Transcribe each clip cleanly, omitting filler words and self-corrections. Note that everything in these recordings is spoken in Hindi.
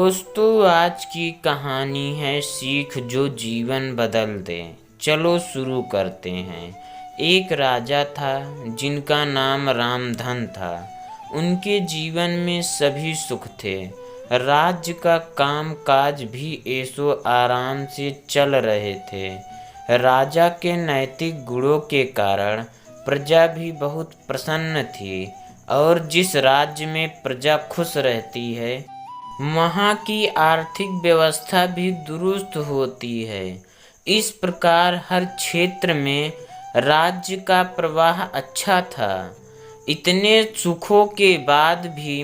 दोस्तों, आज की कहानी है सीख जो जीवन बदल दे। चलो शुरू करते हैं। एक राजा था जिनका नाम रामधन था। उनके जीवन में सभी सुख थे। राज्य का काम काज भी ऐशो आराम से चल रहे थे। राजा के नैतिक गुणों के कारण प्रजा भी बहुत प्रसन्न थी, और जिस राज्य में प्रजा खुश रहती है वहाँ की आर्थिक व्यवस्था भी दुरुस्त होती है। इस प्रकार हर क्षेत्र में राज्य का प्रवाह अच्छा था। इतने सुखों के बाद भी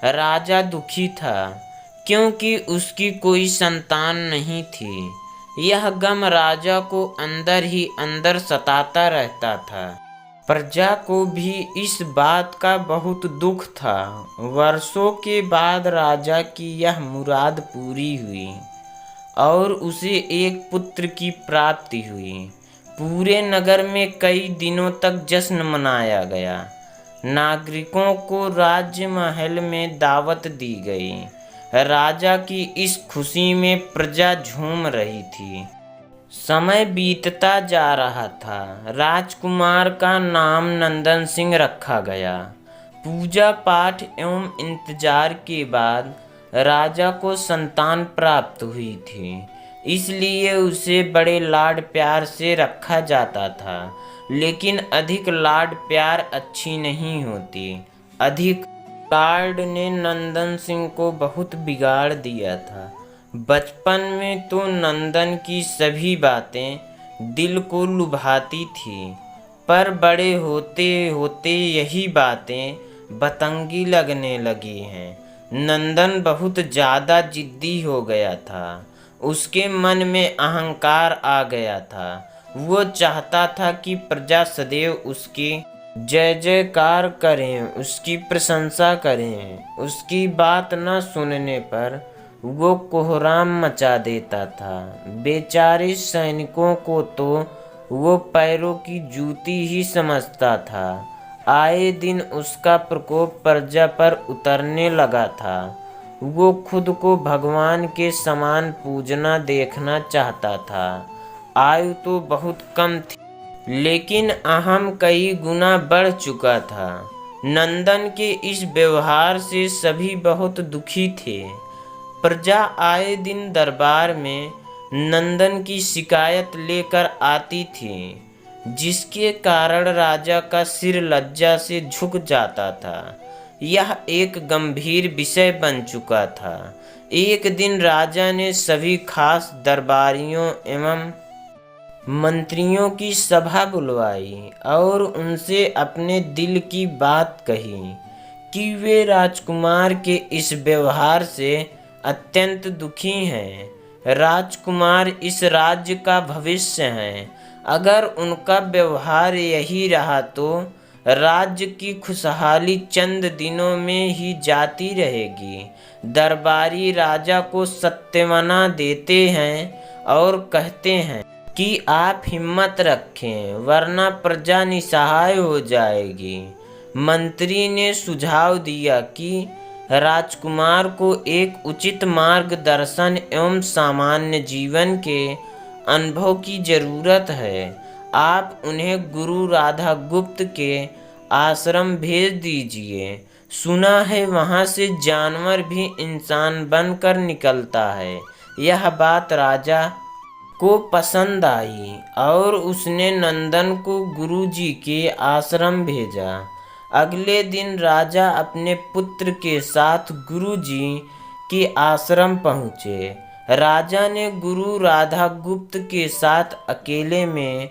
राजा दुखी था, क्योंकि उसकी कोई संतान नहीं थी। यह गम राजा को अंदर ही अंदर सताता रहता था। प्रजा को भी इस बात का बहुत दुख था। वर्षों के बाद राजा की यह मुराद पूरी हुई और उसे एक पुत्र की प्राप्ति हुई। पूरे नगर में कई दिनों तक जश्न मनाया गया। नागरिकों को राज्य महल में दावत दी गई। राजा की इस खुशी में प्रजा झूम रही थी। समय बीतता जा रहा था। राजकुमार का नाम नंदन सिंह रखा गया। पूजा पाठ एवं इंतजार के बाद राजा को संतान प्राप्त हुई थी, इसलिए उसे बड़े लाड प्यार से रखा जाता था। लेकिन अधिक लाड प्यार अच्छी नहीं होती। अधिक लाड ने नंदन सिंह को बहुत बिगाड़ दिया था। बचपन में तो नंदन की सभी बातें दिल को लुभाती थी, पर बड़े होते होते यही बातें बतंगी लगने लगी हैं। नंदन बहुत ज़्यादा जिद्दी हो गया था। उसके मन में अहंकार आ गया था। वो चाहता था कि प्रजा सदैव उसकी जय जयकार करें, उसकी प्रशंसा करें। उसकी बात न सुनने पर वो कोहराम मचा देता था। बेचारे सैनिकों को तो वो पैरों की जूती ही समझता था। आए दिन उसका प्रकोप प्रजा पर उतरने लगा था। वो खुद को भगवान के समान पूजना देखना चाहता था। आयु तो बहुत कम थी, लेकिन अहम कई गुना बढ़ चुका था। नंदन के इस व्यवहार से सभी बहुत दुखी थे। प्रजा आए दिन दरबार में नंदन की शिकायत लेकर आती थी, जिसके कारण राजा का सिर लज्जा से झुक जाता था। यह एक गंभीर विषय बन चुका था। एक दिन राजा ने सभी खास दरबारियों एवं मंत्रियों की सभा बुलवाई और उनसे अपने दिल की बात कही कि वे राजकुमार के इस व्यवहार से अत्यंत दुखी हैं। राजकुमार इस राज्य का भविष्य हैं। अगर उनका व्यवहार यही रहा तो राज्य की खुशहाली चंद दिनों में ही जाती रहेगी। दरबारी राजा को सत्यावना देते हैं और कहते हैं कि आप हिम्मत रखें, वरना प्रजा निसहाय हो जाएगी। मंत्री ने सुझाव दिया कि राजकुमार को एक उचित मार्गदर्शन एवं सामान्य जीवन के अनुभव की जरूरत है। आप उन्हें गुरु राधा गुप्त के आश्रम भेज दीजिए। सुना है वहाँ से जानवर भी इंसान बनकर निकलता है। यह बात राजा को पसंद आई और उसने नंदन को गुरुजी के आश्रम भेजा। अगले दिन राजा अपने पुत्र के साथ गुरुजी के आश्रम पहुँचे। राजा ने गुरु राधा गुप्त के साथ अकेले में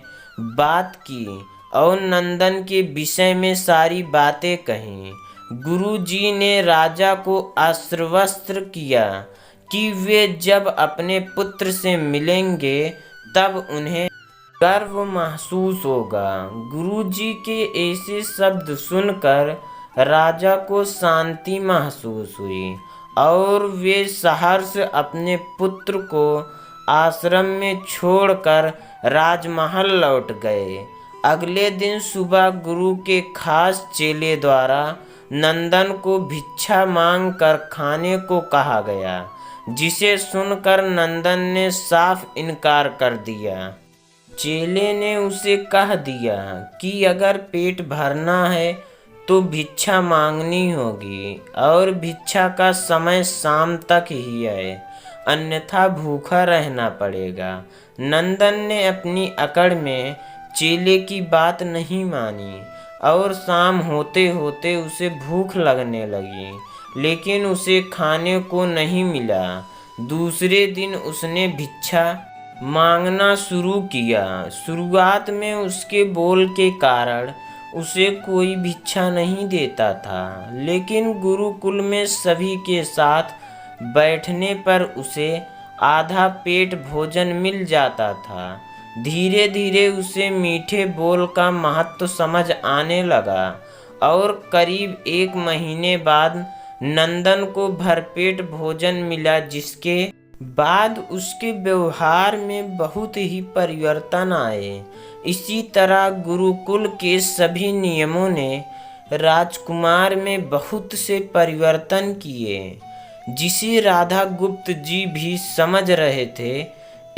बात की और नंदन के विषय में सारी बातें कहीं। गुरुजी ने राजा को आश्वस्त किया कि वे जब अपने पुत्र से मिलेंगे तब उन्हें गर्व महसूस होगा। गुरुजी के ऐसे शब्द सुनकर राजा को शांति महसूस हुई और वे सहर्ष अपने पुत्र को आश्रम में छोड़कर राजमहल लौट गए। अगले दिन सुबह गुरु के खास चेले द्वारा नंदन को भिक्षा मांग कर खाने को कहा गया, जिसे सुनकर नंदन ने साफ इनकार कर दिया। चेले ने उसे कह दिया कि अगर पेट भरना है तो भिक्षा मांगनी होगी और भिक्षा का समय शाम तक ही है, अन्यथा भूखा रहना पड़ेगा। नंदन ने अपनी अकड़ में चेले की बात नहीं मानी और शाम होते होते उसे भूख लगने लगी, लेकिन उसे खाने को नहीं मिला। दूसरे दिन उसने भिक्षा मांगना शुरू किया। शुरुआत में उसके बोल के कारण उसे कोई भिक्षा नहीं देता था, लेकिन गुरुकुल में सभी के साथ बैठने पर उसे आधा पेट भोजन मिल जाता था। धीरे धीरे उसे मीठे बोल का महत्व समझ आने लगा और करीब 1 महीने बाद नंदन को भरपेट भोजन मिला, जिसके बाद उसके व्यवहार में बहुत ही परिवर्तन आए। इसी तरह गुरुकुल के सभी नियमों ने राजकुमार में बहुत से परिवर्तन किए, जिसे राधा गुप्त जी भी समझ रहे थे।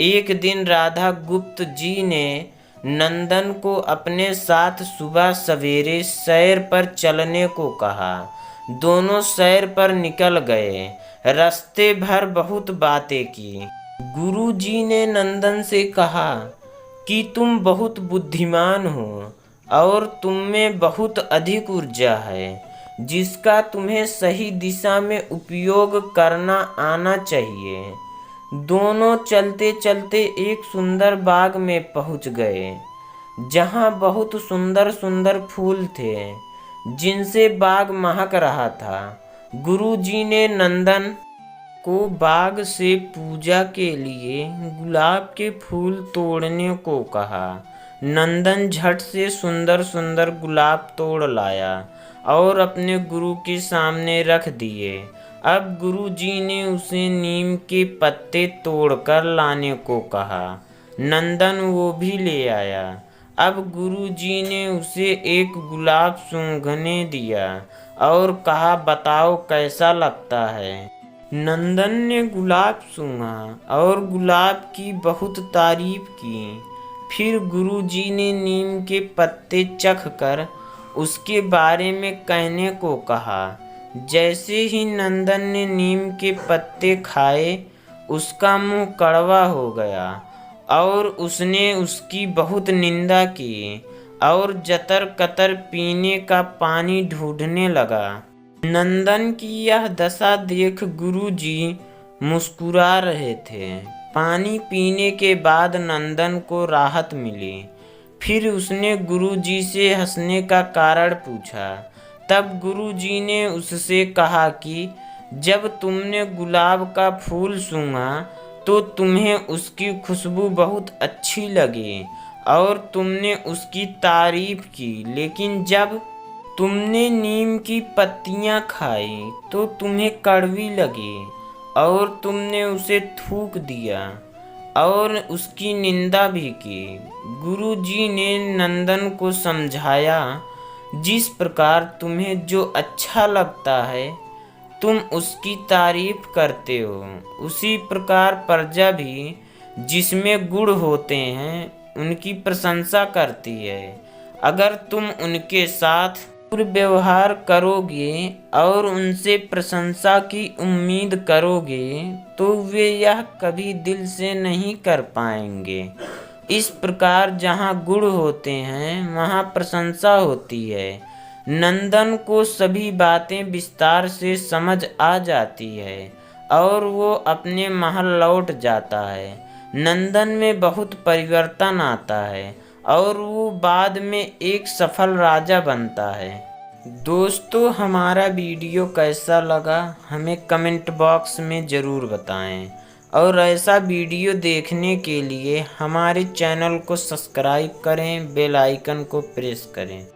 एक दिन राधा गुप्त जी ने नंदन को अपने साथ सुबह सवेरे सैर पर चलने को कहा। दोनों सैर पर निकल गए। रास्ते भर बहुत बातें की। गुरु जी ने नंदन से कहा कि तुम बहुत बुद्धिमान हो और तुम में बहुत अधिक ऊर्जा है, जिसका तुम्हें सही दिशा में उपयोग करना आना चाहिए। दोनों चलते चलते एक सुंदर बाग में पहुंच गए, जहां बहुत सुंदर सुंदर फूल थे, जिनसे बाग महक रहा था। गुरुजी ने नंदन को बाग से पूजा के लिए गुलाब के फूल तोड़ने को कहा। नंदन झट से सुंदर सुंदर गुलाब तोड़ लाया और अपने गुरु के सामने रख दिए। अब गुरुजी ने उसे नीम के पत्ते तोड़कर लाने को कहा। नंदन वो भी ले आया। अब गुरुजी ने उसे एक गुलाब सूंघने दिया और कहा, बताओ कैसा लगता है। नंदन ने गुलाब सूंघा और गुलाब की बहुत तारीफ की। फिर गुरुजी ने नीम के पत्ते चख कर उसके बारे में कहने को कहा। जैसे ही नंदन ने नीम के पत्ते खाए, उसका मुंह कड़वा हो गया और उसने उसकी बहुत निंदा की और जतर कतर पीने का पानी ढूंढने लगा। नंदन की यह दशा देख गुरुजी मुस्कुरा रहे थे। पानी पीने के बाद नंदन को राहत मिली। फिर उसने गुरुजी से हंसने का कारण पूछा। तब गुरुजी ने उससे कहा कि जब तुमने गुलाब का फूल सूंघा तो तुम्हें उसकी खुशबू बहुत अच्छी लगी और तुमने उसकी तारीफ की, लेकिन जब तुमने नीम की पत्तियां खाई तो तुम्हें कड़वी लगी और तुमने उसे थूक दिया और उसकी निंदा भी की। गुरुजी ने नंदन को समझाया, जिस प्रकार तुम्हें जो अच्छा लगता है तुम उसकी तारीफ करते हो, उसी प्रकार प्रजा भी जिसमें गुण होते हैं उनकी प्रशंसा करती है। अगर तुम उनके साथ व्यवहार करोगे और उनसे प्रशंसा की उम्मीद करोगे तो वे यह कभी दिल से नहीं कर पाएंगे। इस प्रकार जहाँ गुण होते हैं वहाँ प्रशंसा होती है। नंदन को सभी बातें विस्तार से समझ आ जाती है और वो अपने महल लौट जाता है। नंदन में बहुत परिवर्तन आता है और वो बाद में एक सफल राजा बनता है। दोस्तों, हमारा वीडियो कैसा लगा हमें कमेंट बॉक्स में ज़रूर बताएं और ऐसा वीडियो देखने के लिए हमारे चैनल को सब्सक्राइब करें, बेल आइकन को प्रेस करें।